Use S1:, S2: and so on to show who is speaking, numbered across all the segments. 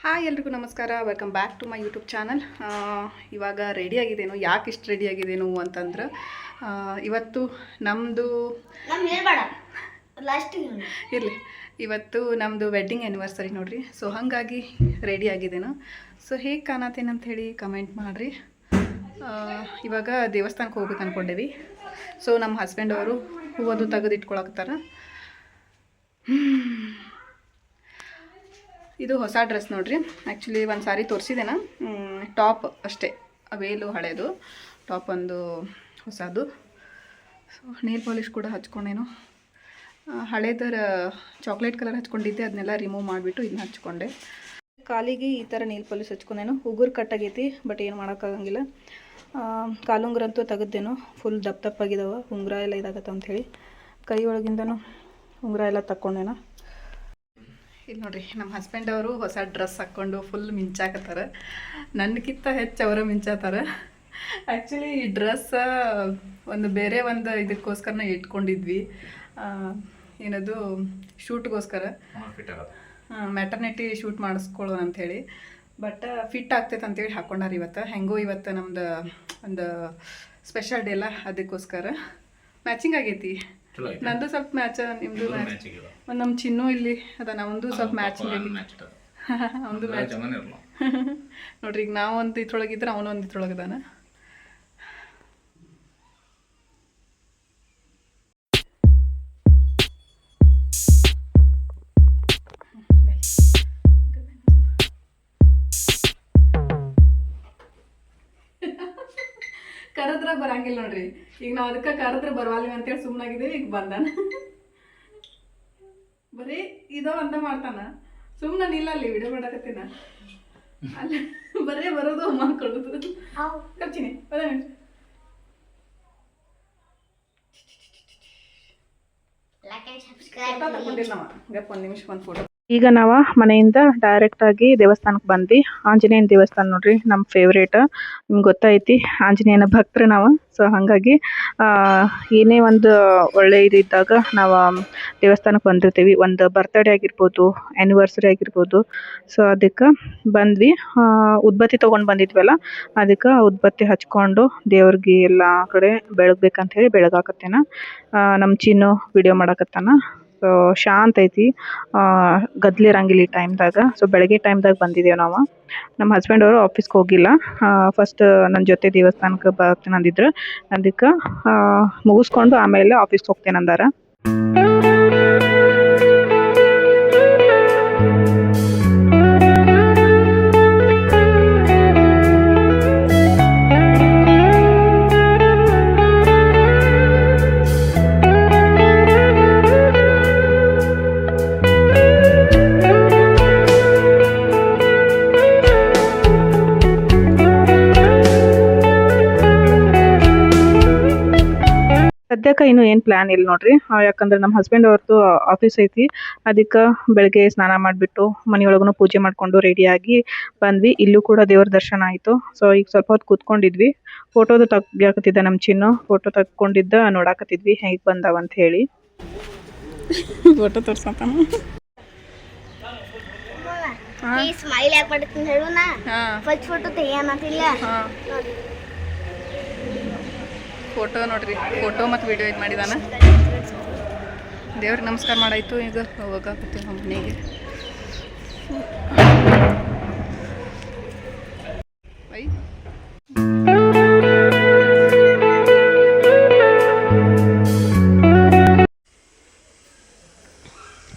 S1: Hi ಎಲ್ರಿಗೂ ನಮಸ್ಕಾರ, welcome back to my YouTube channel. ಇವಾಗ ರೆಡಿಯಾಗಿದ್ದೇನು, ಯಾಕೆ ಇಷ್ಟು ರೆಡಿಯಾಗಿದ್ದೇನು ಅಂತಂದ್ರೆ ಇವತ್ತು ನಮ್ಮದು ಇರಲಿ ಇವತ್ತು ನಮ್ಮದು ವೆಡ್ಡಿಂಗ್ ಆ್ಯನಿವರ್ಸರಿ ನೋಡಿರಿ. ಸೊ ಹಾಗಾಗಿ ರೆಡಿಯಾಗಿದ್ದೇನು. ಸೊ ಹೇಗೆ ಕಾಣತ್ತೇನೆ ಅಂಥೇಳಿ ಕಮೆಂಟ್ ಮಾಡಿರಿ. ಇವಾಗ ದೇವಸ್ಥಾನಕ್ಕೆ ಹೋಗ್ಬೇಕು ಅಂದ್ಕೊಂಡೇವಿ. ಸೊ ನಮ್ಮ ಹಸ್ಬೆಂಡ್ ಅವರು ಹೂವದು ತೆಗೆದು ಇಟ್ಕೊಳಕ್ತಾರ. ಇದು ಹೊಸ ಡ್ರೆಸ್ ನೋಡ್ರಿ. ಆ್ಯಕ್ಚುಲಿ ಒಂದು ಸಾರಿ ತೋರಿಸಿದೆನಾ, ಟಾಪ್ ಅಷ್ಟೇ, ವೇಲು ಹಳೇದು, ಟಾಪ್ ಒಂದು ಹೊಸದು. ಸೊ ನೇಲ್ ಪಾಲಿಶ್ ಕೂಡ ಹಚ್ಕೊಂಡೇನು, ಹಳೇದರ ಚಾಕ್ಲೇಟ್ ಕಲರ್ ಹಚ್ಕೊಂಡಿದ್ದೆ, ಅದನ್ನೆಲ್ಲ ರಿಮೂವ್ ಮಾಡಿಬಿಟ್ಟು ಇದನ್ನ ಹಚ್ಕೊಂಡೆ. ಕಾಲಿಗೆ ಈ ಥರ ನೇಲ್ ಪಾಲಿಶ್ ಹಚ್ಕೊಂಡೇನು. ಉಗುರು ಕಟ್ಟಾಗೈತಿ, ಬಟ್ ಏನು ಮಾಡೋಕ್ಕಾಗಂಗಿಲ್ಲ. ಕಾಲುಂಗ್ರಂತೂ ತೆಗೆದೇನು, ಫುಲ್ ದಪ್ಪಾಗಿದ್ದಾವೆ, ಉಂಗುರ ಎಲ್ಲ ಇದಾಗತ್ತೆ ಅಂಥೇಳಿ ಕೈ ಒಳಗಿಂದನೂ ಉಂಗುರ ಎಲ್ಲ ತಕ್ಕೊಂಡೇನ. ಇಲ್ಲಿ ನೋಡಿರಿ, ನಮ್ಮ ಹಸ್ಬೆಂಡ್ ಅವರು ಹೊಸ ಡ್ರೆಸ್ ಹಾಕ್ಕೊಂಡು ಫುಲ್ ಮಿಂಚಾಕತ್ತಾರೆ. ನನಗಿಂತ ಹೆಚ್ಚು ಅವರ ಮಿಂಚಾತಾರೆ. ಆ್ಯಕ್ಚುಲಿ ಈ ಡ್ರೆಸ್ ಬೇರೆ ಒಂದು ಇದಕ್ಕೋಸ್ಕರನ ಇಟ್ಕೊಂಡಿದ್ವಿ, ಏನದು ಶೂಟ್ಗೋಸ್ಕರ, ಮ್ಯಾಟರ್ನಿಟಿ ಶೂಟ್ ಮಾಡಿಸ್ಕೊಳ್ಳೋಣ ಅಂಥೇಳಿ. ಬಟ್ ಫಿಟ್ ಆಗ್ತೈತೆ ಅಂತೇಳಿ ಹಾಕ್ಕೊಂಡಾರ ಇವತ್ತು. ಹೆಂಗೋ ಇವತ್ತು ನಮ್ದು ಒಂದು ಸ್ಪೆಷಲ್ ಡೇ ಅಲ್ಲ, ಅದಕ್ಕೋಸ್ಕರ ಮ್ಯಾಚಿಂಗ್ ಆಗೈತಿ. ನಂದು ಸ್ವಲ್ಪ ಮ್ಯಾಚ್, ನಿಮ್ಮದು ಮ್ಯಾಚ್. ಒಂದು ನಮ್ಮ ಚಿನ್ನು ಇಲ್ಲಿ ಅದ, ನಾವೊಂದು ಸ್ವಲ್ಪ ಮ್ಯಾಚಿಂಗ್ ಆಗಿ ಒಂದು ಮ್ಯಾಚ್ ನೋಡ್ರಿ. ಈಗ ನಾವು ಒಂದು ಇದ್ರೊಳಗಿದ್ರೆ ಅವನು ಒಂದು ಇದ್ರೊಳಗದಾನ. ಕರೆದ್ರೆ ಬರಂಗಿಲ್ಲ ನೋಡ್ರಿ. ಈಗ ನಾವು ಅದಕ್ಕೆ ಕರೆದ್ರೆ ಬರವಲ್ವಿ ಅಂತೇಳಿ ಸುಮ್ಮನಾಗಿದ್ದೀವಿ. ಈಗ ಬಂದಾನ, ಬರೀ ಇದೋ ಅಂದ ಮಾಡ್ತಾನ. ಸುಮ್ಮನೆ ಇಲ್ಲ, ಅಲ್ಲಿ ವಿಡಿಯೋ ಮಾಡಕತ್ತೀನ, ಅಲ್ಲಿ ಬರೀ ಬರೋದು ಮಾಡ್ಕೊಳ್ಳೋದು. ಕರ್ಚಿನಿ ಫೋಟೋ ತಗೊಂಡಿಲ್ಲ ನಾವು. ಗಪ್ಪ ಒಂದು ನಿಮಿಷ ಒಂದು ಫೋಟೋ. ಈಗ ನಾವು ಮನೆಯಿಂದ ಡೈರೆಕ್ಟಾಗಿ ದೇವಸ್ಥಾನಕ್ಕೆ ಬಂದ್ವಿ. ಆಂಜನೇಯನ ದೇವಸ್ಥಾನ ನೋಡ್ರಿ, ನಮ್ಮ ಫೇವ್ರೇಟ್. ನಿಮ್ಗೆ ಗೊತ್ತೈತಿ, ಆಂಜನೇಯನ ಭಕ್ತರು ನಾವು. ಸೊ ಹಾಗಾಗಿ ಏನೇ ಒಂದು ಒಳ್ಳೆ ಇದ್ದಾಗ ನಾವು ದೇವಸ್ಥಾನಕ್ಕೆ ಬಂದಿರ್ತೀವಿ. ಒಂದು ಬರ್ತ್ಡೇ ಆಗಿರ್ಬೋದು, ಆ್ಯನಿವರ್ಸರಿ ಆಗಿರ್ಬೋದು. ಸೊ ಅದಕ್ಕೆ ಬಂದ್ವಿ. ಉದ್ಬತ್ತಿ ತೊಗೊಂಡು ಬಂದಿದ್ವಲ್ಲ, ಅದಕ್ಕೆ ಉದ್ಬತ್ತಿ ಹಚ್ಕೊಂಡು ದೇವ್ರಿಗೆ ಎಲ್ಲ ಕಡೆ ಬೆಳಗ್ಬೇಕಂತ ಹೇಳಿ ಬೆಳಗಾಕತ್ತೇನ. ನಮ್ಮ ಚಿನ್ನು ವಿಡಿಯೋ ಮಾಡಕತ್ತಾನ. ಸೊ ಶಾಂತ ಐತಿ, ಗದ್ಲಿರಂಗಿಲ್ಲ ಈ ಟೈಮ್ದಾಗ. ಸೊ ಬೆಳಗ್ಗೆ ಟೈಮ್ದಾಗ ಬಂದಿದ್ದೇವೆ ನಾವು. ನಮ್ಮ ಹಸ್ಬೆಂಡ್ ಅವರು ಆಫೀಸ್ಗೆ ಹೋಗಿಲ್ಲ, ಫಸ್ಟ್ ನನ್ನ ಜೊತೆ ದೇವಸ್ಥಾನಕ್ಕೆ ಬರ್ತೀನಿ ಅಂದಿದ್ರು. ಅದಕ್ಕೆ ಮುಗಿಸ್ಕೊಂಡು ಆಮೇಲೆ ಆಫೀಸ್ಗೆ ಹೋಗ್ತೇನೆ ಅಂದಾರ. ಸದ್ಯಕ್ಕೆ ಇನ್ನೂ ಏನು ಪ್ಲ್ಯಾನ್ ಇಲ್ಲ ನೋಡ್ರಿ. ಯಾಕಂದ್ರೆ ನಮ್ಮ ಹಸ್ಬೆಂಡ್ ಅವ್ರದ್ದು ಆಫೀಸ್ ಐತಿ. ಅದಕ್ಕೆ ಬೆಳಗ್ಗೆ ಸ್ನಾನ ಮಾಡಿಬಿಟ್ಟು ಮನೆಯೊಳಗೂ ಪೂಜೆ ಮಾಡಿಕೊಂಡು ರೆಡಿಯಾಗಿ ಬಂದ್ವಿ. ಇಲ್ಲೂ ಕೂಡ ದೇವ್ರ ದರ್ಶನ ಆಯಿತು. ಸೊ ಈಗ ಸ್ವಲ್ಪ ಹೊತ್ತು ಕೂತ್ಕೊಂಡಿದ್ವಿ. ಫೋಟೋದು ತೆಗಿಯಾಕತ್ತಿದ್ದ ನಮ್ಮ ಚಿನ್ನು, ಫೋಟೋ ತೆಕ್ಕೊಂಡಿದ್ದ ನೋಡಾಕತ್ತಿದ್ವಿ ಹೇಗೆ ಬಂದಾವ ಅಂತ ಹೇಳಿ. ಫೋಟೋ ತೋರ್ಸಂತಾನ.
S2: ಸ್ಮೈಲ್ ಯಾಕೆ ಮಾಡ್ತೀನಿ ಹೇಳು ನಾ. ಫಸ್ಟ್ ಫೋಟೋ ತೆಗಿಯೋಣತಿಲ್ಲ.
S1: ಫೋಟೋ ನೋಡ್ರಿ, ಫೋಟೋ ಮತ್ತು ವಿಡಿಯೋ ಇದು ಮಾಡಿದಾನ. ದೇವ್ರಿಗೆ ನಮಸ್ಕಾರ ಮಾಡಾಯ್ತು. ಈಗ ಹೋಗಾಕತ್ತೀವಿ ನಮ್ಮ ಮನೆಗೆ.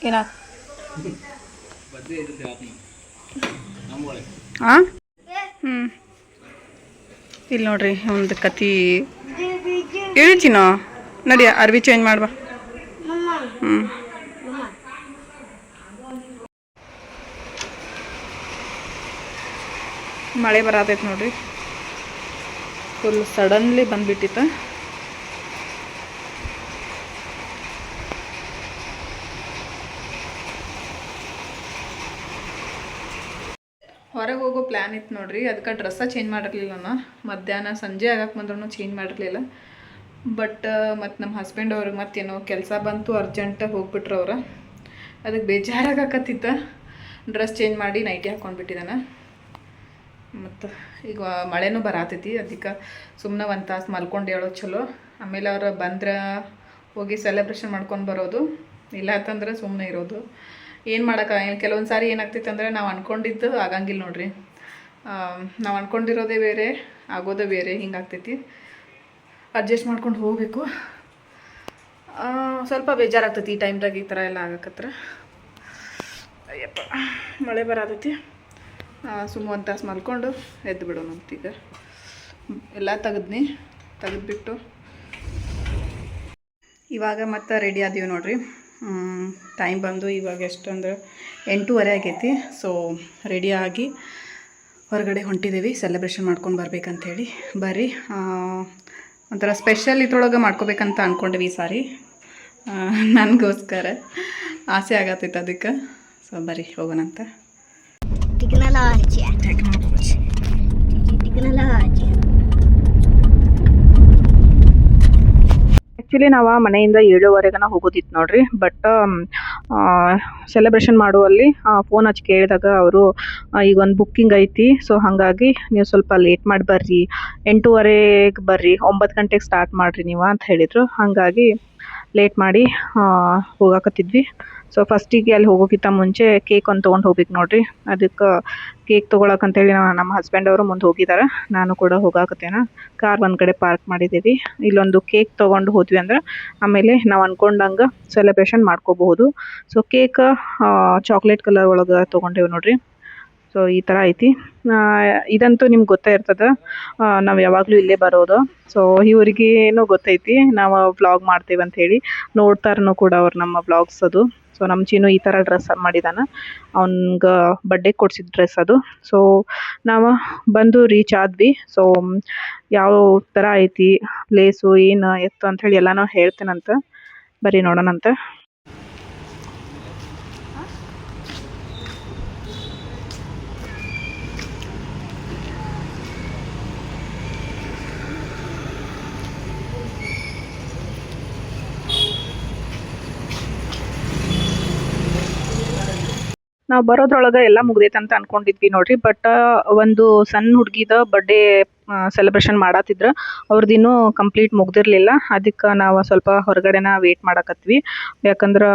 S1: ಏನಾಗ ಹಾಂ ಇಲ್ಲಿ ನೋಡ್ರಿ ಒಂದು ಕತಿ ಹೇಳಿಚಿನೋ. ನಡಿ ಅರ್ವಿ ಚೇಂಜ್ ಮಾಡ್ಬಾ. ಮಳೆ ಬರತೈತೆ ನೋಡ್ರಿ, ಫುಲ್ ಸಡನ್ಲಿ ಬಂದ್ಬಿಟ್ಟಿತ್ತು. ಹೊರಗೆ ಹೋಗೋ ಪ್ಲ್ಯಾನ್ ಇತ್ತು ನೋಡ್ರಿ. ಅದಕ್ಕೆ ಡ್ರೆಸ್ಸ ಚೇಂಜ್ ಮಾಡಿರಲಿಲ್ಲ ನಾನು. ಮಧ್ಯಾಹ್ನ ಸಂಜೆ ಆಗಕ್ಕೆ ಬಂದ್ರೂ ಚೇಂಜ್ ಮಾಡಿರಲಿಲ್ಲ. ಬಟ್ ಮತ್ತು ನಮ್ಮ ಹಸ್ಬೆಂಡ್ ಅವ್ರಿಗೆ ಮತ್ತೇನೋ ಕೆಲಸ ಬಂತು, ಅರ್ಜೆಂಟಾಗಿ ಹೋಗ್ಬಿಟ್ರು ಅವ್ರು. ಅದಕ್ಕೆ ಬೇಜಾರಾಗಕತ್ತಿತ್ತು. ಡ್ರೆಸ್ ಚೇಂಜ್ ಮಾಡಿ ನೈಟಿ ಹಾಕ್ಕೊಂಡ್ಬಿಟ್ಟಿದ್ದಾನೆ. ಮತ್ತು ಈಗ ಮಳೆನೂ ಬರತೈತಿ, ಅದಕ್ಕೆ ಸುಮ್ಮನೆ ಒಂದು ತಾಸು ಮಲ್ಕೊಂಡು ಹೇಳೋದು ಚಲೋ. ಆಮೇಲೆ ಅವ್ರು ಬಂದ್ರೆ ಹೋಗಿ ಸೆಲೆಬ್ರೇಷನ್ ಮಾಡ್ಕೊಂಡು ಬರೋದು, ಇಲ್ಲ ಅಂತಂದ್ರೆ ಸುಮ್ಮನೆ ಇರೋದು. ಏನು ಮಾಡೋಕ್ಕಾಗಿಲ್ಲ. ಕೆಲವೊಂದು ಸಾರಿ ಏನಾಗ್ತೈತೆ ಅಂದರೆ ನಾವು ಅಂದ್ಕೊಂಡಿದ್ದು ಆಗಂಗಿಲ್ಲ ನೋಡ್ರಿ. ನಾವು ಅಂದ್ಕೊಂಡಿರೋದೇ ಬೇರೆ, ಆಗೋದೇ ಬೇರೆ, ಹಿಂಗಾಗ್ತೈತಿ. ಅಡ್ಜಸ್ಟ್ ಮಾಡ್ಕೊಂಡು ಹೋಗಬೇಕು. ಸ್ವಲ್ಪ ಬೇಜಾರಾಗ್ತೈತಿ ಈ ಟೈಮ್ದಾಗ ಈ ಥರ ಎಲ್ಲ ಆಗಕತ್ರ. ಅಯ್ಯಪ್ಪ, ಮಳೆ ಬರತೈತಿ. ಸುಮ್ಮ ಒಂದು ತಾಸು ಮಲ್ಕೊಂಡು ಎದ್ದು ಬಿಡೋಣ ಅಂತೀಗ. ಎಲ್ಲ ತೆಗೆದ್ಬಿಟ್ಟು ಇವಾಗ ಮತ್ತೆ ರೆಡಿ ಆದೀವಿ ನೋಡ್ರಿ. ಟೈಮ್ ಬಂದು ಇವಾಗ ಎಷ್ಟು ಅಂದ್ರೆ 8:30 ಆಗೈತಿ. ಸೊ ರೆಡಿಯಾಗಿ ಹೊರಗಡೆ ಹೊಂಟಿದ್ದೀವಿ ಸೆಲೆಬ್ರೇಷನ್ ಮಾಡ್ಕೊಂಡು ಬರ್ಬೇಕಂಥೇಳಿ. ಬರ್ರಿ, ಒಂಥರ ಸ್ಪೆಷಲ್ ಇದ್ರೊಳಗೆ ಮಾಡ್ಕೋಬೇಕಂತ ಅಂದ್ಕೊಂಡ್ವಿ ಈ ಸಾರಿ. ನನಗೋಸ್ಕರ ಆಸೆ ಆಗತ್ತೈತೆ ಅದಕ್ಕೆ. ಸೊ ಬರ್ರಿ ಹೋಗೋಣಂತ. ಆ್ಯಕ್ಚುಲಿ ನಾವು ಮನೆಯಿಂದ 7:15 ಹೋಗೋದಿತ್ತು ನೋಡ್ರಿ. ಬಟ್ ಸೆಲೆಬ್ರೇಷನ್ ಮಾಡುವಲ್ಲಿ ಫೋನ್ ಹಚ್ಚಿ ಕೇಳಿದಾಗ ಅವರು ಈಗ ಒಂದು ಬುಕ್ಕಿಂಗ್ ಐತಿ, ಸೊ ಹಾಗಾಗಿ ನೀವು ಸ್ವಲ್ಪ ಲೇಟ್ ಮಾಡಿ ಬರ್ರಿ, 8:30ಗೆ ಬರ್ರಿ, 9 ಗಂಟೆಗೆ ಸ್ಟಾರ್ಟ್ ಮಾಡಿರಿ ನೀವು ಅಂತ ಹೇಳಿದರು. ಹಾಗಾಗಿ ಲೇಟ್ ಮಾಡಿ ಹೋಗಾಕತ್ತಿದ್ವಿ. ಸೊ ಫಸ್ಟಿಗೆ ಅಲ್ಲಿ ಹೋಗೋಕ್ಕಿಂತ ಮುಂಚೆ ಕೇಕ್ ಒಂದು ತೊಗೊಂಡು ಹೋಗ್ಬೇಕು ನೋಡ್ರಿ. ಅದಕ್ಕೆ ಕೇಕ್ ತೊಗೊಳಕಂತೇಳಿ ನಮ್ಮ ಹಸ್ಬೆಂಡ್ ಅವರು ಮುಂದೆ ಹೋಗಿದ್ದಾರೆ, ನಾನು ಕೂಡ ಹೋಗಾಕತ್ತೇನೆ. ಕಾರ್ ಒಂದು ಕಡೆ ಪಾರ್ಕ್ ಮಾಡಿದ್ದೀವಿ. ಇಲ್ಲೊಂದು ಕೇಕ್ ತೊಗೊಂಡು ಹೋದ್ವಿ ಅಂದ್ರೆ ಆಮೇಲೆ ನಾವು ಅಂದ್ಕೊಂಡಂಗೆ ಸೆಲೆಬ್ರೇಷನ್ ಮಾಡ್ಕೋಬಹುದು. ಸೊ ಕೇಕ್ ಚಾಕ್ಲೇಟ್ ಕಲರ್ ಒಳಗೆ ತೊಗೊಂಡೇವು ನೋಡ್ರಿ. ಸೊ ಈ ಥರ ಐತಿ. ಇದಂತೂ ನಿಮ್ಗೆ ಗೊತ್ತೇ ಇರ್ತದೆ, ನಾವು ಯಾವಾಗಲೂ ಇಲ್ಲೇ ಬರೋದು. ಸೊ ಇವ್ರಿಗೇನೋ ಗೊತ್ತೈತಿ ನಾವು ವ್ಲಾಗ್ ಮಾಡ್ತೇವೆ ಅಂಥೇಳಿ, ನೋಡ್ತಾರನೂ ಕೂಡ ಅವ್ರು ನಮ್ಮ ವ್ಲಾಗ್ಸ್ ಅದು. ಸೊ ನಮ್ಮ ಚೀನು ಈ ಥರ ಡ್ರೆಸ್ ಮಾಡಿದಾನೆ, ಅವ್ನಿಗೆ ಬರ್ಡೇ ಕೊಡ್ಸಿದ ಡ್ರೆಸ್ ಅದು. ಸೊ ನಾವು ಬಂದು ರೀಚ್ ಆದ್ವಿ. ಸೊ ಯಾವ ಥರ ಐತಿ ಪ್ಲೇಸು, ಏನು ಎತ್ತು ಅಂಥೇಳಿ ಎಲ್ಲನೂ ಹೇಳ್ತೇನಂತ. ಬರ್ರಿ ನೋಡೋಣಂತ. ನಾವು ಬರೋದ್ರೊಳಗೆ ಎಲ್ಲ ಮುಗ್ದೈತೆ ಅಂತ ಅನ್ಕೊಂಡಿದ್ವಿ ನೋಡ್ರಿ. ಬಟ್ ಒಂದು ಸಣ್ಣ ಹುಡುಗಿದ ಬರ್ಡೇ ಸೆಲೆಬ್ರೇಷನ್ ಮಾಡತ್ತಿದ್ರು, ಅವ್ರದ್ದು ಇನ್ನೂ ಕಂಪ್ಲೀಟ್ ಮುಗ್ದಿರಲಿಲ್ಲ. ಅದಕ್ಕೆ ನಾವು ಸ್ವಲ್ಪ ಹೊರಗಡೆನ ವೇಟ್ ಮಾಡಕತ್ವಿ. ಯಾಕಂದ್ರೆ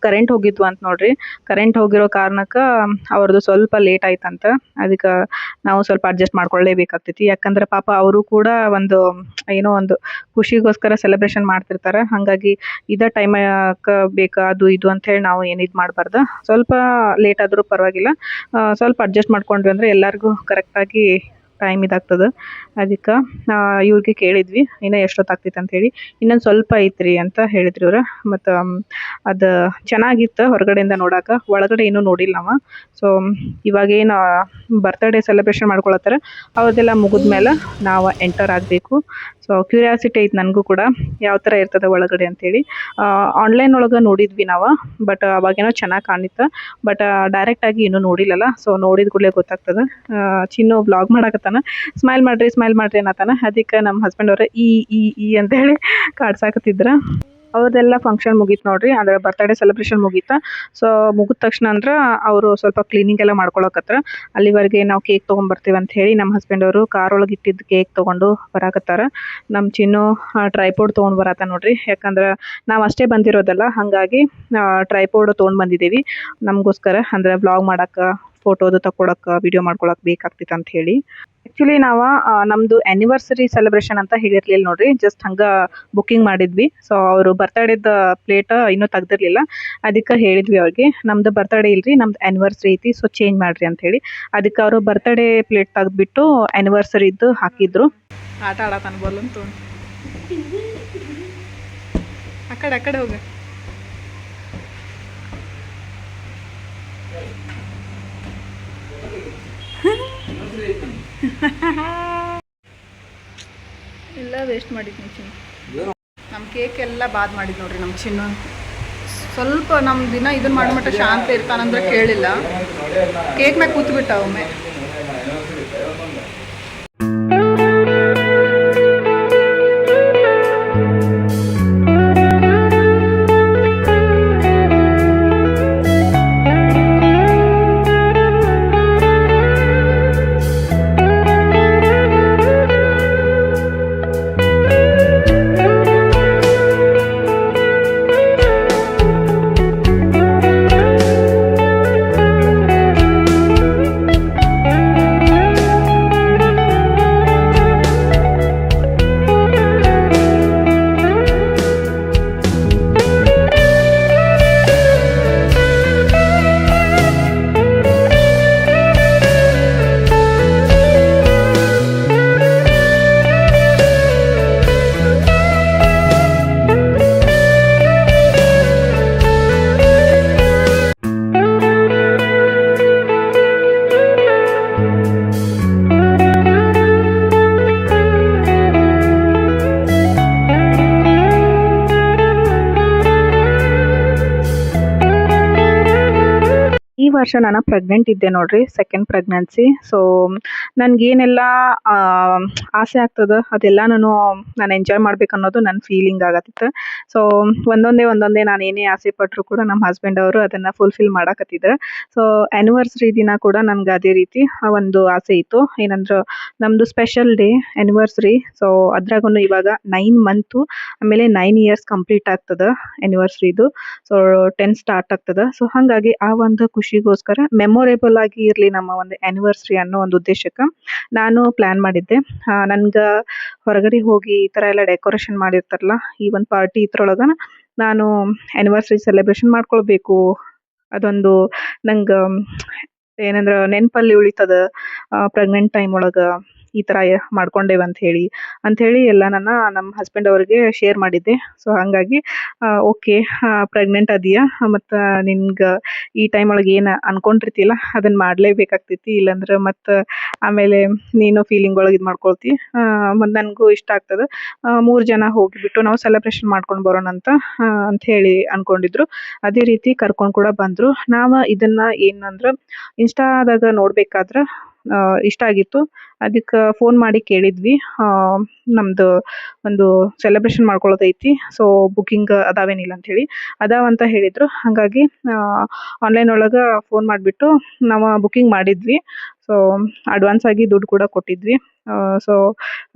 S1: ಕರೆಂಟ್ ಹೋಗಿದ್ವು ಅಂತ ನೋಡ್ರಿ. ಕರೆಂಟ್ ಹೋಗಿರೋ ಕಾರಣಕ್ಕೆ ಅವ್ರದ್ದು ಸ್ವಲ್ಪ ಲೇಟ್ ಆಯ್ತಂತ. ಅದಕ್ಕೆ ನಾವು ಸ್ವಲ್ಪ ಅಡ್ಜಸ್ಟ್ ಮಾಡ್ಕೊಳ್ಳೇಬೇಕಾಗ್ತೈತಿ. ಯಾಕಂದ್ರೆ ಪಾಪ ಅವರು ಕೂಡ ಏನೋ ಒಂದು ಖುಷಿಗೋಸ್ಕರ ಸೆಲೆಬ್ರೇಷನ್ ಮಾಡ್ತಿರ್ತಾರೆ. ಹಾಗಾಗಿ ಇದೇ ಟೈಮ್ ಬೇಕಾ ಅದು ಇದು ಅಂಥೇಳಿ ನಾವು ಏನಿದು ಮಾಡಬಾರ್ದು. ಸ್ವಲ್ಪ ಲೇಟ್ ಆದರೂ ಪರವಾಗಿಲ್ಲ, ಸ್ವಲ್ಪ ಅಡ್ಜಸ್ಟ್ ಮಾಡ್ಕೊಂಡ್ವಿ ಅಂದರೆ ಎಲ್ಲರಿಗೂ ಕರೆಕ್ಟಾಗಿ ಟೈಮ್ ಇದಾಗ್ತದೆ. ಅದಕ್ಕೆ ಇವ್ರಿಗೆ ಕೇಳಿದ್ವಿ ಇನ್ನೂ ಎಷ್ಟೊತ್ತಾಗ್ತೈತೆ ಅಂಥೇಳಿ. ಇನ್ನೊಂದು ಸ್ವಲ್ಪ ಐತ್ರಿ ಅಂತ ಹೇಳಿದ್ರಿ ಇವ್ರು. ಮತ್ತು ಅದು ಚೆನ್ನಾಗಿತ್ತು ಹೊರಗಡೆಯಿಂದ ನೋಡೋಕೆ, ಒಳಗಡೆ ಏನೂ ನೋಡಿಲ್ಲ ನಾವು. ಸೊ ಇವಾಗೇನು ಬರ್ತ್ಡೇ ಸೆಲೆಬ್ರೇಷನ್ ಮಾಡ್ಕೊಳತ್ತಾರೆ ಅವ್ರದ್ದೆಲ್ಲ ಮುಗಿದ್ಮೇಲೆ ನಾವು ಎಂಟರ್ ಆಗಬೇಕು. ಸೊ ಕ್ಯೂರಿಯಾಸಿಟಿ ಐತೆ ನನಗೂ ಕೂಡ ಯಾವ ಥರ ಇರ್ತದೆ ಒಳಗಡೆ ಅಂಥೇಳಿ. ಆನ್ಲೈನ್ ಒಳಗೆ ನೋಡಿದ್ವಿ ನಾವು, ಬಟ್ ಅವಾಗೇನೋ ಚೆನ್ನಾಗಿ ಕಾಣಿತ್ತು. ಬಟ್ ಡೈರೆಕ್ಟಾಗಿ ಇನ್ನೂ ನೋಡಿಲ್ಲಲ್ಲ. ಸೊ ನೋಡಿದ ಕೂಡಲೇ ಗೊತ್ತಾಗ್ತದೆ. ಚಿನ್ನು ಬ್ಲಾಗ್ ಮಾಡಕತ್ತಾನ, ಸ್ಮೈಲ್ ಮಾಡ್ರಿ ಅನ್ನತಾನ. ಅದಕ್ಕೆ ನಮ್ಮ ಹಸ್ಬೆಂಡ್ ಅವರ ಈ ಅಂತ ಹೇಳಿ ಕಾಡ್ಸಾಕತ್ತಿದ್ರ. ಅವ್ರದ್ದೆಲ್ಲ ಫಂಕ್ಷನ್ ಮುಗೀತು ನೋಡ್ರಿ, ಅಂದರೆ ಬರ್ತ್ಡೇ ಸೆಲೆಬ್ರೇಷನ್ ಮುಗೀತು. ಸೊ ಮುಗಿದ ತಕ್ಷಣ ಅಂದ್ರೆ ಅವರು ಸ್ವಲ್ಪ ಕ್ಲೀನಿಂಗ್ ಎಲ್ಲ ಮಾಡ್ಕೊಳಕತ್ರ. ಅಲ್ಲಿವರೆಗೆ ನಾವು ಕೇಕ್ ತೊಗೊಂಬರ್ತೀವಿ ಅಂತ ಹೇಳಿ ನಮ್ಮ ಹಸ್ಬೆಂಡ್ ಅವರು ಕಾರ್ ಒಳಗೆ ಇಟ್ಟಿದ್ದು ಕೇಕ್ ತೊಗೊಂಡು ಬರಾಕತ್ತಾರ. ನಮ್ಮ ಚಿನ್ನು ಟ್ರೈಪೋಡ್ ತೊಗೊಂಡು ಬರತ್ತ ನೋಡ್ರಿ. ಯಾಕಂದ್ರೆ ನಾವು ಅಷ್ಟೇ ಬಂದಿರೋದಲ್ಲ, ಹಾಗಾಗಿ ಟ್ರೈಪೋಡ್ ತೊಗೊಂಡು ಬಂದಿದ್ದೀವಿ ನಮಗೋಸ್ಕರ. ಅಂದರೆ ವ್ಲಾಗ್ ಮಾಡೋಕೆ, ಫೋಟೋದು ತಗೊಳಕ್ಕೆ, ವಿಡಿಯೋ ಮಾಡ್ಕೊಳಕ್ಕೆ ಬೇಕಾಗ್ತಿತ್ತು ಅಂತ ಹೇಳಿ. ಆ್ಯಕ್ಚುಲಿ ನಾವು ನಮ್ಮದು ಆ್ಯನಿವರ್ಸರಿ ಸೆಲೆಬ್ರೇಷನ್ ಅಂತ ಹೇಳಿರ್ಲಿಲ್ಲ ನೋಡ್ರಿ, ಜಸ್ಟ್ ಹಂಗೆ ಬುಕ್ಕಿಂಗ್ ಮಾಡಿದ್ವಿ. ಸೊ ಅವರು ಬರ್ತಡೇದ ಪ್ಲೇಟ್ ಇನ್ನೂ ತೆಗ್ದಿರ್ಲಿಲ್ಲ. ಅದಕ್ಕೆ ಹೇಳಿದ್ವಿ ಅವ್ರಿಗೆ ನಮ್ಮದು ಬರ್ತಡೇ ಇಲ್ರಿ, ನಮ್ದು ಆ್ಯನಿವರ್ಸರಿ ಐತಿ, ಸೊ ಚೇಂಜ್ ಮಾಡಿರಿ ಅಂಥೇಳಿ. ಅದಕ್ಕೆ ಅವರು ಬರ್ತಡೇ ಪ್ಲೇಟ್ ತೆಗೆದ್ಬಿಟ್ಟು ಆ್ಯನಿವರ್ಸರಿದ್ದು ಹಾಕಿದ್ರು. ಆಟ ಆಡತಾನ ಬಲೂನ್ ಆ ಕಡೆ ಹೋಗ. ಎಲ್ಲ ವೇಸ್ಟ್ ಮಾಡಿದ್ನಿ ಚಿನ್ನು. ನಮ್ಮ ಕೇಕ್ ಎಲ್ಲ ಬಾದ್ ಮಾಡಿದ್ ನೋಡ್ರಿ ನಮ್ಮ ಚಿನ್ನು. ಸ್ವಲ್ಪ ನಮ್ಮ ದಿನ ಇದನ್ನ ಮಾಡ್ಮಟ್ಟ ಶಾಂತ ಇರ್ತಾನಂದ್ರೆ ಕೇಳಿಲ್ಲ, ಕೇಕ್ ಮ್ಯಾಗ ಕೂತ್ಬಿಟ್ಟ ಒಮ್ಮೆ. ವರ್ಷ ನಾನು ಪ್ರೆಗ್ನೆಂಟ್ ಇದ್ದೆ ನೋಡ್ರಿ, ಸೆಕೆಂಡ್ ಪ್ರೆಗ್ನೆನ್ಸಿ. ಸೊ ನನಗೇನೆಲ್ಲ ಆಸೆ ಆಗ್ತದೆ ಅದೆಲ್ಲ ನಾನು ಎಂಜಾಯ್ ಮಾಡ್ಬೇಕು ಅನ್ನೋದು ನನ್ನ ಫೀಲಿಂಗ್ ಆಗತ್ತಿತ್ತು. ಸೊ ಒಂದೊಂದೇ ನಾನು ಏನೇ ಆಸೆ ಪಟ್ಟರು ಕೂಡ ನಮ್ಮ ಹಸ್ಬೆಂಡ್ ಅವರು ಅದನ್ನು ಫುಲ್ಫಿಲ್ ಮಾಡಕತ್ತಿದ್ರು. ಸೊ ಆ್ಯನಿವರ್ಸರಿ ದಿನ ಕೂಡ ನನ್ಗೆ ಅದೇ ರೀತಿ ಒಂದು ಆಸೆ ಇತ್ತು. ಏನಂದ್ರೆ ನಮ್ಮದು ಸ್ಪೆಷಲ್ ಡೇ ಆ್ಯನಿವರ್ಸರಿ. ಸೊ ಅದ್ರಾಗೂ ಇವಾಗ 9 ಮಂತು ಆಮೇಲೆ 9 ಇಯರ್ಸ್ ಕಂಪ್ಲೀಟ್ ಆಗ್ತದೆ ಆ್ಯನಿವರ್ಸರಿದು. ಸೊ 10 ಸ್ಟಾರ್ಟ್ ಆಗ್ತದೆ. ಸೊ ಹಾಗಾಗಿ ಆ ಒಂದು ಖುಷಿಗೋಸ್ಕರ ಮೆಮೊರೇಬಲ್ ಆಗಿ ಇರಲಿ ನಮ್ಮ ಒಂದು ಆ್ಯನಿವರ್ಸರಿ ಅನ್ನೋ ಒಂದು ಉದ್ದೇಶಕ್ಕೆ ನಾನು ಪ್ಲ್ಯಾನ್ ಮಾಡಿದ್ದೆ. ನನ್ಗೆ ಹೊರಗಡೆ ಹೋಗಿ ಈ ಥರ ಎಲ್ಲ ಡೆಕೋರೇಷನ್ ಮಾಡಿರ್ತಾರಲ್ಲ, ಈ ಒಂದು ಪಾರ್ಟಿ ಇದ್ರೊಳಗೆ ನಾನು ಆ್ಯನಿವರ್ಸರಿ ಸೆಲೆಬ್ರೇಷನ್ ಮಾಡ್ಕೊಳ್ಬೇಕು. ಅದೊಂದು ನಂಗೆ ಏನಂದ್ರೆ ನೆನಪಲ್ಲಿ ಉಳಿತದ. ಪ್ರೆಗ್ನೆಂಟ್ ಟೈಮ್ ಒಳಗೆ ಈ ಥರ ಮಾಡ್ಕೊಂಡೇವೆ ಅಂಥೇಳಿ ಎಲ್ಲ ನಾನು ನಮ್ಮ ಹಸ್ಬೆಂಡ್ ಅವ್ರಿಗೆ ಶೇರ್ ಮಾಡಿದ್ದೆ. ಸೊ ಹಾಗಾಗಿ ಓಕೆ, ಪ್ರೆಗ್ನೆಂಟ್ ಅದೀಯ ಮತ್ತು ನಿನ್ಗೆ ಈ ಟೈಮ್ ಒಳಗೆ ಏನು ಅನ್ಕೊಂಡಿರ್ತಿಲ್ಲ ಅದನ್ನು ಮಾಡಲೇಬೇಕಾಗ್ತೈತಿ, ಇಲ್ಲಾಂದ್ರೆ ಮತ್ತು ಆಮೇಲೆ ನೀನು ಫೀಲಿಂಗ್ ಒಳಗೆ ಇದು ಮಾಡ್ಕೊಳ್ತಿ. ಮತ್ತು ನನಗೂ ಇಷ್ಟ ಆಗ್ತದೆ. 3 ಜನ ಹೋಗಿಬಿಟ್ಟು ನಾವು ಸೆಲೆಬ್ರೇಷನ್ ಮಾಡ್ಕೊಂಡು ಬರೋಣ ಅಂಥೇಳಿ ಅಂದ್ಕೊಂಡಿದ್ರು. ಅದೇ ರೀತಿ ಕರ್ಕೊಂಡು ಕೂಡ ಬಂದರು. ನಾವು ಇದನ್ನು ಏನಂದ್ರೆ ಇನ್ಸ್ಟಾದಾಗ ನೋಡಬೇಕಾದ್ರೆ ಇಷ್ಟ ಆಗಿತ್ತು. ಅದಕ್ಕೆ ಫೋನ್ ಮಾಡಿ ಕೇಳಿದ್ವಿ, ನಮ್ಮದು ಒಂದು ಸೆಲೆಬ್ರೇಷನ್ ಮಾಡ್ಕೊಳ್ಳೋದೈತಿ, ಸೊ ಬುಕ್ಕಿಂಗ್ ಅದಾವೇನಿಲ್ಲ ಅಂಥೇಳಿ. ಅದಾವಂತ ಹೇಳಿದರು. ಹಾಗಾಗಿ ಆನ್ಲೈನ್ ಒಳಗೆ ಫೋನ್ ಮಾಡಿಬಿಟ್ಟು ನಾವು ಬುಕ್ಕಿಂಗ್ ಮಾಡಿದ್ವಿ. ಸೊ ಅಡ್ವಾನ್ಸ್ ಆಗಿ ದುಡ್ಡು ಕೂಡ ಕೊಟ್ಟಿದ್ವಿ. ಸೊ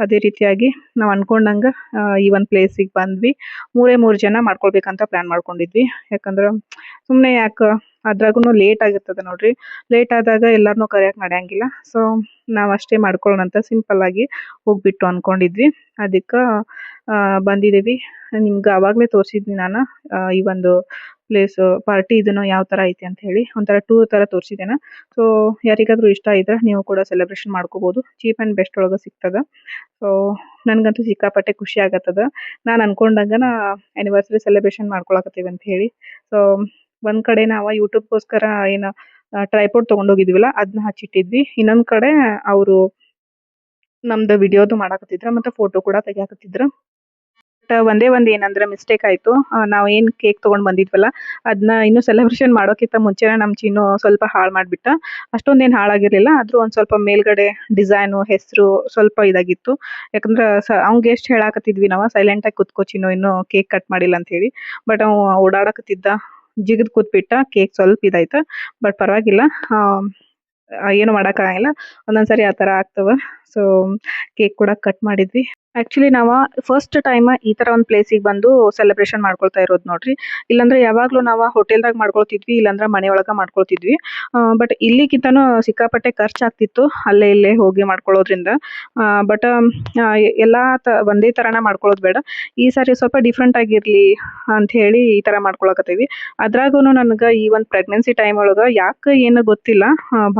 S1: ಅದೇ ರೀತಿಯಾಗಿ ನಾವು ಅಂದ್ಕೊಂಡಂಗೆ ಈ ಒಂದು ಪ್ಲೇಸಿಗೆ ಬಂದ್ವಿ. 3 ಜನ ಮಾಡ್ಕೊಳ್ಬೇಕಂತ ಪ್ಲ್ಯಾನ್ ಮಾಡ್ಕೊಂಡಿದ್ವಿ. ಯಾಕಂದ್ರೆ ಸುಮ್ಮನೆ ಯಾಕೆ, ಅದ್ರಾಗೂ ಲೇಟ್ ಆಗಿರ್ತದೆ ನೋಡ್ರಿ. ಲೇಟ್ ಆದಾಗ ಎಲ್ಲರನ್ನೂ ಕರೆಯೋಕೆ ನಡೆಯಂಗಿಲ್ಲ. ಸೊ ನಾವು ಅಷ್ಟೇ ಮಾಡ್ಕೊಳ್ಳೋಣ ಅಂತ ಸಿಂಪಲ್ಲಾಗಿ ಹೋಗ್ಬಿಟ್ಟು ಅಂದ್ಕೊಂಡಿದ್ವಿ. ಅದಕ್ಕೆ ಬಂದಿದ್ದೀವಿ. ನಿಮ್ಗೆ ಆವಾಗಲೇ ತೋರಿಸಿದ್ನಿ ನಾನು ಈ ಒಂದು ಪ್ಲೇಸು ಪಾರ್ಟಿ ಇದನ್ನು ಯಾವ ಥರ ಐತಿ ಅಂತ ಹೇಳಿ ಒಂಥರ ಟೂರ್ ಥರ ತೋರಿಸಿದ್ದೇನೆ. ಸೊ ಯಾರಿಗಾದರೂ ಇಷ್ಟ ಇದ್ದರೆ ನೀವು ಕೂಡ ಸೆಲೆಬ್ರೇಷನ್ ಮಾಡ್ಕೋಬೋದು. ಚೀಪ್ ಆ್ಯಂಡ್ ಬೆಸ್ಟ್ ಒಳಗೆ ಸಿಗ್ತದೆ. ಸೊ ನನಗಂತೂ ಸಿಕ್ಕಾಪಟ್ಟೆ ಖುಷಿ ಆಗತ್ತದ. ನಾನು ಅಂದ್ಕೊಂಡಂಗೆ ಆ್ಯನಿವರ್ಸರಿ ಸೆಲೆಬ್ರೇಷನ್ ಮಾಡ್ಕೊಳಕತ್ತೀವಿ ಅಂತ ಹೇಳಿ. ಸೊ ಒಂದು ಕಡೆ ನಾವು ಯೂಟ್ಯೂಬ್ಗೋಸ್ಕರ ಏನು ಟ್ರೈಪೋಡ್ ತೊಗೊಂಡೋಗಿದ್ವಿಲ್ಲ ಅದನ್ನ ಹಚ್ಚಿಟ್ಟಿದ್ವಿ. ಇನ್ನೊಂದು ಕಡೆ ಅವರು ನಮ್ದು ವಿಡಿಯೋದು ಮಾಡಾಕತ್ತಿದ್ರು ಮತ್ತು ಫೋಟೋ ಕೂಡ ತೆಗಿಯಾಕತ್ತಿದ್ರು. ಒಂದೇ ಒಂದು ಏನಂದ್ರೆ ಮಿಸ್ಟೇಕ್ ಆಯಿತು. ನಾವು ಏನು ಕೇಕ್ ತೊಗೊಂಡು ಬಂದಿದ್ವಲ್ಲ ಅದನ್ನ ಇನ್ನೂ ಸೆಲೆಬ್ರೇಷನ್ ಮಾಡೋಕ್ಕಿಂತ ಮುಂಚೆನೇ ನಮ್ಮ ಚಿನ್ನು ಸ್ವಲ್ಪ ಹಾಳು ಮಾಡಿಬಿಟ್ಟ. ಅಷ್ಟೊಂದೇನು ಹಾಳಾಗಿರಲಿಲ್ಲ, ಆದರೂ ಒಂದು ಸ್ವಲ್ಪ ಮೇಲ್ಗಡೆ ಡಿಸೈನು ಹೆಸರು ಸ್ವಲ್ಪ ಇದಾಗಿತ್ತು. ಯಾಕಂದ್ರೆ ಅವ್ನಿಗೆ ಎಷ್ಟು ಹೇಳಾಕತ್ತಿದ್ವಿ ನಾವು, ಸೈಲೆಂಟಾಗಿ ಕುತ್ಕೋ ಚಿನ್ನು, ಇನ್ನೂ ಕೇಕ್ ಕಟ್ ಮಾಡಿಲ್ಲ ಅಂಥೇಳಿ. ಬಟ್ ಅವ ಓಡಾಡಕತ್ತಿದ್ದ, ಜಿಗಿದು ಕೂತ್ಬಿಟ್ಟ. ಕೇಕ್ ಸ್ವಲ್ಪ ಇದಾಯ್ತು, ಬಟ್ ಪರವಾಗಿಲ್ಲ, ಏನು ಮಾಡೋಕ್ಕಾಗಲ್ಲ. ಒಂದೊಂದು ಸರಿ ಆ ಥರ ಆಗ್ತವೆ. ಸೊ ಕೇಕ್ ಕೂಡ ಕಟ್ ಮಾಡಿದ್ವಿ. ಆ್ಯಕ್ಚುಲಿ ನಾವು ಫಸ್ಟ್ ಟೈಮ್ ಈ ಥರ ಒಂದು ಪ್ಲೇಸಿಗೆ ಬಂದು ಸೆಲೆಬ್ರೇಷನ್ ಮಾಡ್ಕೊಳ್ತಾ ಇರೋದು ನೋಡ್ರಿ. ಇಲ್ಲಾಂದ್ರೆ ಯಾವಾಗಲೂ ನಾವು ಹೋಟೆಲ್ದಾಗ ಮಾಡ್ಕೊಳ್ತಿದ್ವಿ, ಇಲ್ಲಾಂದ್ರೆ ಮನೆ ಒಳಗೆ ಮಾಡ್ಕೊಳ್ತಿದ್ವಿ. ಬಟ್ ಇಲ್ಲಿಗಿಂತನೂ ಸಿಕ್ಕಾಪಟ್ಟೆ ಖರ್ಚಾಗ್ತಿತ್ತು ಅಲ್ಲೇ ಇಲ್ಲೇ ಹೋಗಿ ಮಾಡ್ಕೊಳ್ಳೋದ್ರಿಂದ. ಬಟ್ ಎಲ್ಲ ಒಂದೇ ಥರನ ಮಾಡ್ಕೊಳ್ಳೋದು ಬೇಡ, ಈ ಸಾರಿ ಸ್ವಲ್ಪ ಡಿಫ್ರೆಂಟ್ ಆಗಿರಲಿ ಅಂಥೇಳಿ ಈ ಥರ ಮಾಡ್ಕೊಳಕತ್ತೀವಿ. ಅದ್ರಾಗೂ ನನಗೆ ಈ ಒಂದು ಪ್ರೆಗ್ನೆನ್ಸಿ ಟೈಮ್ ಒಳಗೆ ಯಾಕೆ ಏನು ಗೊತ್ತಿಲ್ಲ,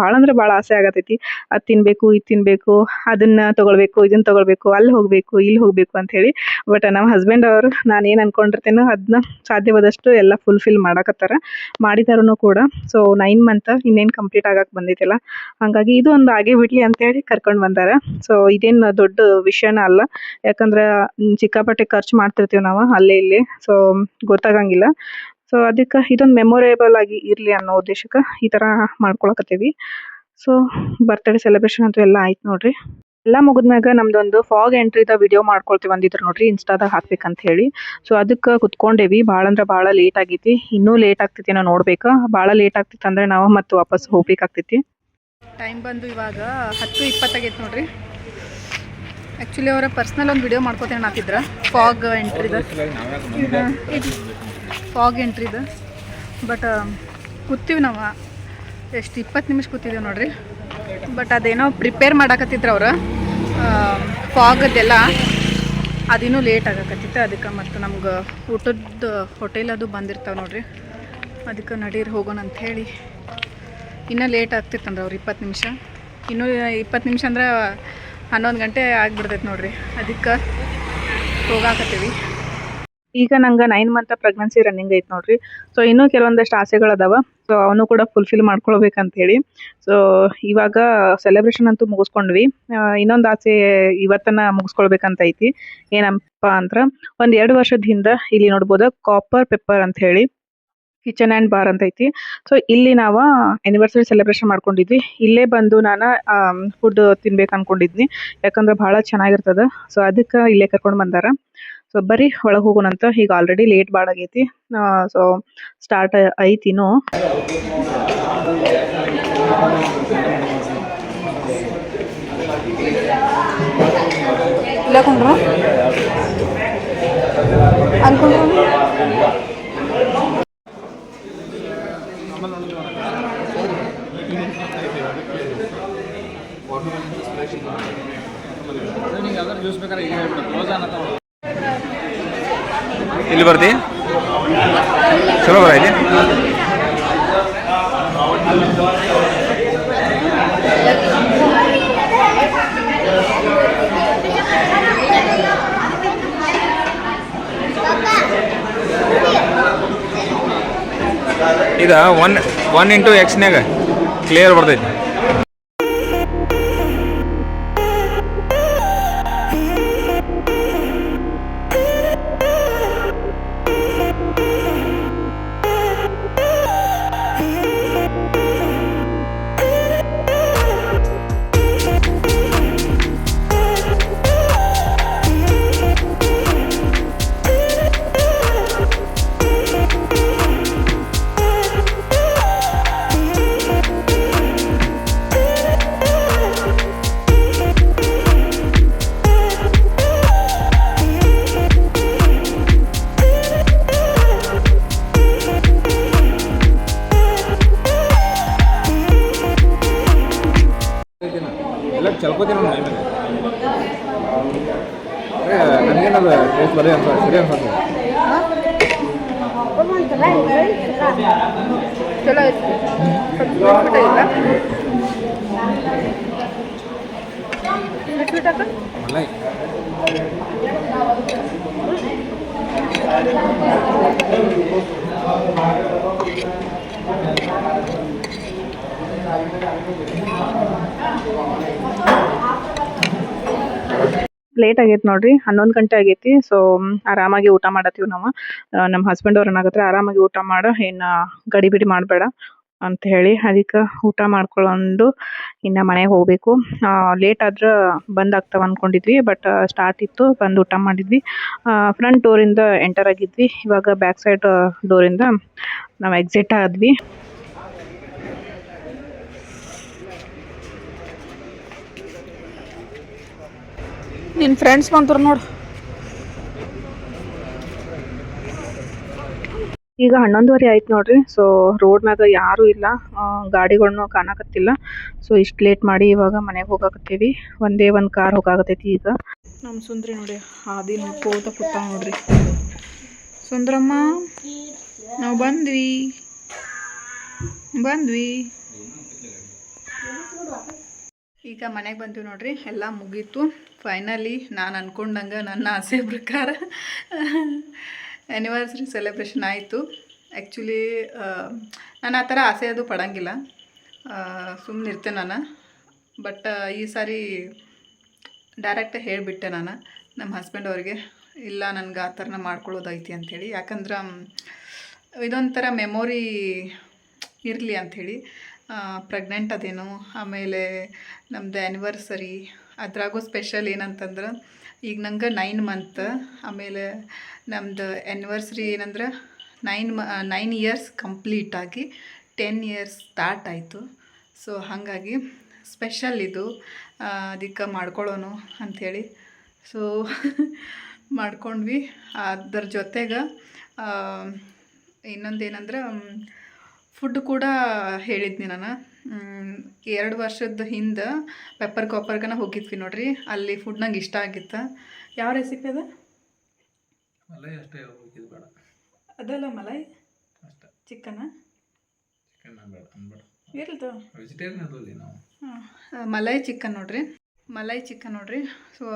S1: ಭಾಳ ಅಂದ್ರೆ ಭಾಳ ಆಸೆ ಆಗತೈತಿ. ಅದು ತಿನ್ನಬೇಕು, ಇದು ತಿನ್ನಬೇಕು, ಅದನ್ನು ತೊಗೊಳ್ಬೇಕು, ಇದನ್ನು ತೊಗೊಳ್ಬೇಕು, ಅಲ್ಲಿ ಹೋಗಬೇಕು, ಇಲ್ಲಿ ಹೋಗಬೇಕು ಅಂಥೇಳಿ. ಬಟ್ ನಮ್ಮ ಹಸ್ಬೆಂಡ್ ಅವರು ನಾನೇನು ಅಂದ್ಕೊಂಡಿರ್ತೇನೋ ಅದನ್ನ ಸಾಧ್ಯವಾದಷ್ಟು ಎಲ್ಲ ಫುಲ್ಫಿಲ್ ಮಾಡಕತ್ತಾರ, ಮಾಡಿದಾರೂ ಕೂಡ. ಸೊ 9 ಮಂತ್ ಇನ್ನೇನು ಕಂಪ್ಲೀಟ್ ಆಗಕ್ಕೆ ಬಂದೈತಿಲ್ಲ, ಹಾಗಾಗಿ ಇದು ಒಂದು ಆಗೇ ಬಿಡಲಿ ಅಂತೇಳಿ ಕರ್ಕೊಂಡು ಬಂದಾರ. ಸೊ ಇದೇನು ದೊಡ್ಡ ವಿಷಯನ ಅಲ್ಲ, ಯಾಕಂದ್ರೆ ಸಿಕ್ಕಾಪಟ್ಟೆ ಖರ್ಚು ಮಾಡ್ತಿರ್ತೀವಿ ನಾವು ಅಲ್ಲೇ ಇಲ್ಲಿ, ಸೊ ಗೊತ್ತಾಗಂಗಿಲ್ಲ. ಸೊ ಅದಕ್ಕೆ ಇದೊಂದು ಮೆಮೊರೇಬಲ್ ಆಗಿ ಇರಲಿ ಅನ್ನೋ ಉದ್ದೇಶಕ್ಕೆ ಈ ಥರ ಮಾಡ್ಕೊಳಕತ್ತೀವಿ. ಸೊ ಬರ್ತ್ಡೇ ಸೆಲೆಬ್ರೇಷನ್ ಅಂತೂ ಎಲ್ಲ ಆಯ್ತು ನೋಡ್ರಿ. ಎಲ್ಲ ಮುಗಿದ್ಮ್ಯಾಗ ನಮ್ದೊಂದು ಫಾಗ್ ಎಂಟ್ರಿದ ವಿಡಿಯೋ ಮಾಡ್ಕೊಳ್ತೀವಿ ಅಂದಿದ್ರು ನೋಡ್ರಿ, ಇನ್ಸ್ಟಾದಾಗ ಹಾಕ್ಬೇಕಂತ ಹೇಳಿ. ಸೊ ಅದಕ್ಕೆ ಕುತ್ಕೊಂಡೇವಿ. ಭಾಳ ಅಂದ್ರೆ ಭಾಳ ಲೇಟ್ ಆಗೈತಿ. ಇನ್ನೂ ಲೇಟ್ ಆಗ್ತೈತಿ, ನಾವು ನೋಡ್ಬೇಕು. ಭಾಳ ಲೇಟ್ ಆಗ್ತೈತಿ ಅಂದ್ರೆ ನಾವು ಮತ್ತೆ ವಾಪಸ್ ಹೋಗ್ಬೇಕಾಗ್ತೈತಿ. ಟೈಮ್ ಬಂದು ಇವಾಗ 10:20 ಆಗೈತೆ ನೋಡ್ರಿ. ಆ್ಯಕ್ಚುಲಿ ಅವರ ಪರ್ಸ್ನಲ್ ಒಂದು ವಿಡಿಯೋ ಮಾಡ್ಕೋತೇನೆ ಹಾಕಿದ್ರ ಫಾಗ್ ಎಂಟ್ರಿದ. ಬಟ್ ಕೂತೀವಿ ನಾವು ಎಷ್ಟು 20 ನಿಮಿಷ ಕೂತಿದ್ದೇವೆ ನೋಡ್ರಿ. ಬಟ್ ಅದೇನೋ ಪ್ರಿಪೇರ್ ಮಾಡಾಕತ್ತಿದ್ರು ಅವ್ರು ಫಾಗದ್ದೆಲ್ಲ, ಅದಿನ್ನೂ ಲೇಟ್ ಆಗಕತ್ತಿತ್ತು. ಅದಕ್ಕೆ ಮತ್ತು ನಮ್ಗೆ ಊಟದ ಹೋಟೆಲ್ ಅದು ಬಂದಿರ್ತಾವೆ ನೋಡ್ರಿ. ಅದಕ್ಕೆ ನಡೀರಿ ಹೋಗೋಣ ಅಂಥೇಳಿ. ಇನ್ನೂ ಲೇಟ್ ಆಗ್ತಿತ್ತಂದ್ರೆ ಅವ್ರು 20 ನಿಮಿಷ, ಇನ್ನೂ 20 ನಿಮಿಷ ಅಂದ್ರೆ 11 ಗಂಟೆ ಆಗಿಬಿಡ್ತೈತೆ ನೋಡ್ರಿ. ಅದಕ್ಕೆ ಹೋಗಾಕತ್ತೀವಿ. ಈಗ ನಂಗೆ 9 ಮಂತ್ ಪ್ರೆಗ್ನೆನ್ಸಿ ರನ್ನಿಂಗ್ ಐತೆ ನೋಡ್ರಿ. ಸೊ ಇನ್ನೂ ಕೆಲವೊಂದಷ್ಟು ಆಸೆಗಳದಾವ. ಸೊ ಅವನು ಕೂಡ ಫುಲ್ಫಿಲ್ ಮಾಡ್ಕೊಳ್ಬೇಕಂತೇಳಿ. ಸೊ ಇವಾಗ ಸೆಲೆಬ್ರೇಷನ್ ಅಂತೂ ಮುಗಿಸ್ಕೊಂಡ್ವಿ. ಇನ್ನೊಂದು ಆಸೆ ಇವತ್ತನ್ನು ಮುಗಿಸ್ಕೊಳ್ಬೇಕಂತ ಐತಿ. ಏನಪ್ಪ ಅಂದ್ರೆ ಒಂದು 2 ವರ್ಷದ ಹಿಂದೆ ಇಲ್ಲಿ ನೋಡ್ಬೋದು ಕಾಪರ್ ಪೆಪ್ಪರ್ ಅಂತ ಹೇಳಿ ಕಿಚನ್ ಆ್ಯಂಡ್ ಬಾರ್ ಅಂತ ಐತಿ. ಸೊ ಇಲ್ಲಿ ನಾವು ಆ್ಯನಿವರ್ಸರಿ ಸೆಲೆಬ್ರೇಷನ್ ಮಾಡ್ಕೊಂಡಿದ್ವಿ. ಇಲ್ಲೇ ಬಂದು ನಾನು ಫುಡ್ ತಿನ್ಬೇಕು ಅನ್ಕೊಂಡಿದ್ನಿ, ಯಾಕಂದ್ರೆ ಭಾಳ ಚೆನ್ನಾಗಿರ್ತದೆ. ಸೊ ಅದಕ್ಕೆ ಇಲ್ಲೇ ಕರ್ಕೊಂಡು ಬಂದಾರ. ಸೊ ಬರ್ರಿ ಒಳಗೆ ಹೋಗೋಣಂತ. ಈಗ ಆಲ್ರೆಡಿ ಲೇಟ್ ಭಾಳ ಆಗೈತಿ. ಸೊ ಸ್ಟಾರ್ಟ್ ಐತಿನೋ. ಇಲ್ಲ ಕೊಂಡ್ರ ಅನ್ಕೊಂಡ್ರು
S3: ಇಲ್ಲಿ ಬರ್ತಿ ಚಲೋ ಬರೈತಿ. ಇದು 1:x ಕ್ಲಿಯರ್ ಬರ್ತೈತಿ. ಎಲ್ಲ ಚಲ್ಕೋತೀನಿ ನನಗೇನದು ಟೇಸ್ಟ್ ಬರೀ ಅಂತ ಸರಿ ಅನ್ಸುತ್ತೆ.
S1: ಚಲೋ ಐತಿ.
S3: ಮಲೈ
S1: ಲೇಟ್ ಆಗೈತೆ ನೋಡ್ರಿ, 11 ಗಂಟೆ ಆಗೈತಿ. ಸೊ ಆರಾಮಾಗಿ ಊಟ ಮಾಡತ್ತೀವಿ ನಾವು. ನಮ್ಮ ಹಸ್ಬೆಂಡ್ ಅವ್ರು ಏನಾಗತ್ತಾರೆ, ಆರಾಮಾಗಿ ಊಟ ಮಾಡ, ಏನು ಗಡಿಬಿಡಿ ಮಾಡಬೇಡ ಅಂತ ಹೇಳಿ ಅದಕ್ಕೆ ಊಟ ಮಾಡ್ಕೊಂಡು ಇನ್ನು ಮನೆಗೆ ಹೋಗಬೇಕು. ಲೇಟ್ ಆದ್ರೆ ಬಂದ್ ಆಗ್ತಾವ ಅಂದ್ಕೊಂಡಿದ್ವಿ, ಬಟ್ ಸ್ಟಾರ್ಟ್ ಇತ್ತು, ಬಂದು ಊಟ ಮಾಡಿದ್ವಿ. ಫ್ರಂಟ್ ಡೋರಿಂದ ಎಂಟರ್ ಆಗಿದ್ವಿ. ಇವಾಗ ಬ್ಯಾಕ್ ಸೈಡ್ ಡೋರಿಂದ ನಾವು ಎಕ್ಸಿಟ್ ಆದ್ವಿ. ನಿನ್ನ ಫ್ರೆಂಡ್ಸ್ ಬಂದ್ರು ನೋಡು. ಈಗ 11:30 ಆಯ್ತು ನೋಡ್ರಿ. ಸೊ ರೋಡ್ನಾಗ ಯಾರೂ ಇಲ್ಲ, ಗಾಡಿಗಳ್ನು ಕಾಣಕತ್ತಿಲ್ಲ. ಸೊ ಇಷ್ಟು ಲೇಟ್ ಮಾಡಿ ಇವಾಗ ಮನೆಗೆ ಹೋಗಾಕತ್ತೀವಿ. ಒಂದೇ ಒಂದು ಕಾರ್ ಹೋಗಾಕತ್ತೈತಿ. ಈಗ ನಮ್ಮ ಸುಂದ್ರಿ ನೋಡಿ ಹಾದಿ ನೋಡ್ಕೋತ ಕೂತ ನೋಡ್ರಿ. ಸುಂದ್ರಮ್ಮ, ನಾವು ಬಂದ್ವಿ. ಈಗ ಮನೆಗೆ ಬಂತೀವಿ ನೋಡ್ರಿ. ಎಲ್ಲ ಮುಗೀತು ಫೈನಲಿ. ನಾನು ಅಂದ್ಕೊಂಡಂಗೆ ನನ್ನ ಆಸೆ ಪ್ರಕಾರ ಆ್ಯನಿವರ್ಸರಿ ಸೆಲೆಬ್ರೇಷನ್ ಆಯಿತು. ಆ್ಯಕ್ಚುಲಿ ನಾನು ಆ ಥರ ಆಸೆ ಅದು ಪಡೋಂಗಿಲ್ಲ, ಸುಮ್ಮನೆ ಇರ್ತೇನೆ ನಾನು. ಬಟ್ ಈ ಸಾರಿ ಡೈರೆಕ್ಟಾಗಿ ಹೇಳಿಬಿಟ್ಟೆ ನಾನು ನಮ್ಮ ಹಸ್ಬೆಂಡ್ ಅವ್ರಿಗೆ, ಇಲ್ಲ ನನಗೆ ಆ ಥರನ ಮಾಡ್ಕೊಳ್ಳೋದೈತಿ ಅಂಥೇಳಿ. ಯಾಕಂದ್ರೆ ಇದೊಂಥರ ಮೆಮೊರಿ ಇರಲಿ ಅಂಥೇಳಿ. ಪ್ರೆಗ್ನೆಂಟ್ ಅದೇನು, ಆಮೇಲೆ ನಮ್ಮದು ಆ್ಯನಿವರ್ಸರಿ, ಅದ್ರಾಗೂ ಸ್ಪೆಷಲ್ ಏನಂತಂದ್ರೆ ಈಗ ನಂಗೆ 9 ಮಂತ್, ಆಮೇಲೆ ನಮ್ಮದು ಆ್ಯನಿವರ್ಸರಿ ಏನಂದ್ರೆ 9 ಇಯರ್ಸ್ ಕಂಪ್ಲೀಟಾಗಿ 10 ಇಯರ್ಸ್ ಸ್ಟಾರ್ಟ್ ಆಯಿತು. ಸೊ ಹಾಗಾಗಿ ಸ್ಪೆಷಲ್ ಇದು, ಅದಕ್ಕೆ ಮಾಡ್ಕೊಳ್ಳೋಣ ಅಂಥೇಳಿ. ಸೊ ಮಾಡ್ಕೊಂಡ್ವಿ. ಅದ್ರ ಜೊತೆಗೆ ಇನ್ನೊಂದೇನಂದ್ರೆ ಫುಡ್ ಕೂಡ ಹೇಳಿದ್ನಿ ನಾನು. 2 ವರ್ಷದ ಹಿಂದೆ ಪೆಪ್ಪರ್ ಕಾಪರ್ಗನ ಹೋಗಿದ್ವಿ ನೋಡ್ರಿ. ಅಲ್ಲಿ ಫುಡ್ ನಂಗೆ ಇಷ್ಟ ಆಗಿತ್ತು. ಯಾವ ರೆಸಿಪಿ ಅದ?
S3: ಮಲೈ ಅಷ್ಟೇ ಹೋಗಿದ್ದು ಬೇಡ.
S1: ಅದಲ್ಲ ಮಲೈ
S3: ಅಷ್ಟೇ.
S1: ಚಿಕನ
S3: ಬೇಡ ಅನ್ಬೇಡ,
S1: ಇರ್ಲ್ದು
S3: ವೆಜಿಟೇರಿಯನ್ ಅದರಲ್ಲಿ ನಾವು.
S1: ಮಲೈ ಚಿಕನ್ ನೋಡ್ರಿ. ಸೊ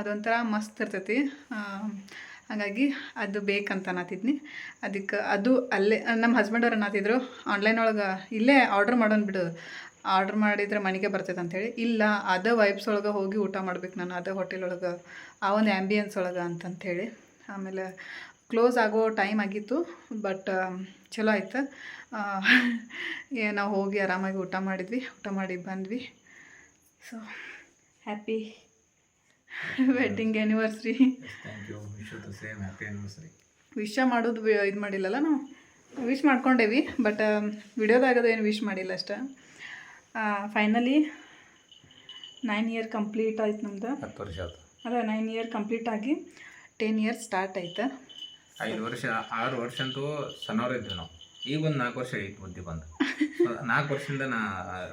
S1: ಅದೊಂಥರ ಮಸ್ತ್ ಇರ್ತೈತಿ. ಹಾಗಾಗಿ ಅದು ಬೇಕಂತ ಅನ್ನತ್ತಿದ್ನಿ. ಅದಕ್ಕೆ ಅದು ಅಲ್ಲೇ ನಮ್ಮ ಹಸ್ಬೆಂಡ್ ಅವ್ರು ಅನ್ನತ್ತಿದ್ರು, ಆನ್ಲೈನ್ ಒಳಗೆ ಇಲ್ಲೇ ಆರ್ಡ್ರ್ ಮಾಡೋಣ ಬಿಡು, ಆರ್ಡ್ರ್ ಮಾಡಿದ್ರೆ ಮನೆಗೆ ಬರ್ತೈತೆ ಅಂಥೇಳಿ. ಇಲ್ಲ, ಅದೇ ವೈಬ್ಸ್ ಒಳಗೆ ಹೋಗಿ ಊಟ ಮಾಡ್ಬೇಕು ನಾನು, ಅದೇ ಹೋಟೆಲ್ ಒಳಗೆ, ಆ ಒಂದು ಆ್ಯಂಬಿಯನ್ಸ್ ಒಳಗೆ ಅಂತಂಥೇಳಿ. ಆಮೇಲೆ ಕ್ಲೋಸ್ ಆಗೋ ಟೈಮ್ ಆಗಿತ್ತು, ಬಟ್ ಚಲೋ ಆಯ್ತು. ನಾವು ಹೋಗಿ ಆರಾಮಾಗಿ ಊಟ ಮಾಡಿ ಬಂದ್ವಿ. So happy wedding anniversary.
S3: Thank you. Wish you the same happy anniversary.
S1: Wish ಮಾಡೋದು ಇದು ಮಾಡಿಲ್ಲಲ್ಲ, ನಾವು ವಿಶ್ ಮಾಡ್ಕೊಂಡೇವಿ, ಬಟ್ ವಿಡಿಯೋದಾಗದು ಏನು ವಿಶ್ ಮಾಡಿಲ್ಲ ಅಷ್ಟೇ. ಫೈನಲಿ 9 ಇಯರ್ ಕಂಪ್ಲೀಟ್ ಆಯ್ತು ನಮ್ದು.
S3: 10 ವರ್ಷ ಆಯ್ತು.
S1: ಅದೇ 9 ಇಯರ್ ಕಂಪ್ಲೀಟ್ ಆಗಿ 10 ಇಯರ್ಸ್ ಸ್ಟಾರ್ಟ್ ಆಯ್ತು.
S3: 5 ವರ್ಷ 6 ವರ್ಷ ಅಂತೂ ಸಣ್ಣವ್ರು ಇದ್ವಿ ನಾವು. ಈಗ ಒಂದು 4 ವರ್ಷ ಐತಿ ಬುದ್ಧಿ ಬಂದು. 4 ವರ್ಷದಿಂದ ನಾ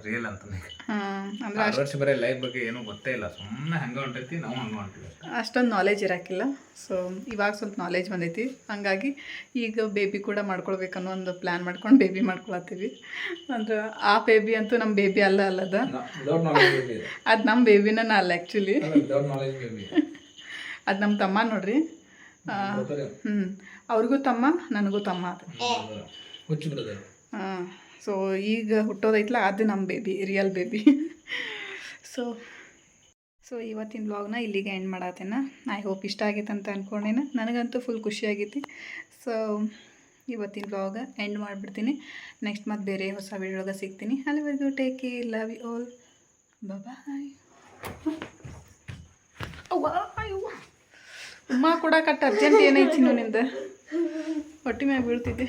S3: ರಿಯಲ್ ಅಂತಾನೆ.
S1: ಅಂದ್ರೆ
S3: 6 ವರ್ಷ ಬರೀ ಲೈಫ್ ಬಗ್ಗೆ ಏನೂ ಗೊತ್ತೇ ಇಲ್ಲ, ಸುಮ್ಮನೆ ಹಂಗೆ ಹೊಂಟೈತಿ, ನಾವು ಹಂಗೆ ಹೊಂಟಿವಿ.
S1: ಅಷ್ಟೊಂದು ನಾಲೆಜ್ ಇರೋಕ್ಕಿಲ್ಲ. ಸೊ ಇವಾಗ ಸ್ವಲ್ಪ ನಾಲೆಜ್ ಬಂದೈತಿ, ಹಂಗಾಗಿ ಈಗ ಬೇಬಿ ಕೂಡ ಮಾಡ್ಕೊಳ್ಬೇಕನ್ನೋ ಒಂದು ಪ್ಲ್ಯಾನ್ ಮಾಡ್ಕೊಂಡು ಬೇಬಿ ಮಾಡ್ಕೊಳತ್ತೀವಿ. ಅಂದ್ರೆ ಆ ಬೇಬಿ ಅಂತೂ ನಮ್ಮ ಬೇಬಿ ಅಲ್ಲದ, ಅದು ನಮ್ಮ ಬೇಬಿನ ಅಲ್ಲ ಆ್ಯಕ್ಚುಲಿ. ಅದು ನಮ್ಮ ತಮ್ಮ ನೋಡ್ರಿ. ಅವ್ರಿಗೂ ತಮ್ಮ, ನನಗೂ ತಮ್ಮ ಅದು. ಸೊ ಈಗ ಹುಟ್ಟೋದೈತಲ್ಲ, ಅದು ನಮ್ಮ ಬೇಬಿ, ರಿಯಲ್ ಬೇಬಿ. ಸೊ ಇವತ್ತಿನ ವ್ಲಾಗ್ನ ಇಲ್ಲಿಗೆ ಎಂಡ್ ಮಾಡತ್ತೇನೆ. ಐ ಹೋಪ್ ಇಷ್ಟ ಆಗೈತೆ ಅಂತ ಅಂದ್ಕೊಂಡೇನೆ. ನನಗಂತೂ ಫುಲ್ ಖುಷಿಯಾಗೈತಿ. ಸೊ ಇವತ್ತಿನ ವ್ಲಾಗ ಎಂಡ್ ಮಾಡಿಬಿಡ್ತೀನಿ. ನೆಕ್ಸ್ಟ್ ಮತ್ತೆ ಬೇರೆ ಹೊಸ ವಿಡಿಯೋಗೆ ಸಿಗ್ತೀನಿ. ಅಲ್ಲಿವರೆಗೂ take care, love you all, bye. ಉಮ್ಮ ಕೂಡ ಕಟ್ ಅರ್ಜೆಂಟ್ ಏನೈತಿ ನಿಂದ ಹೊಟ್ಟಿ ಮ್ಯಾಗ ಬೀಳ್ತಿದ್ದೆ.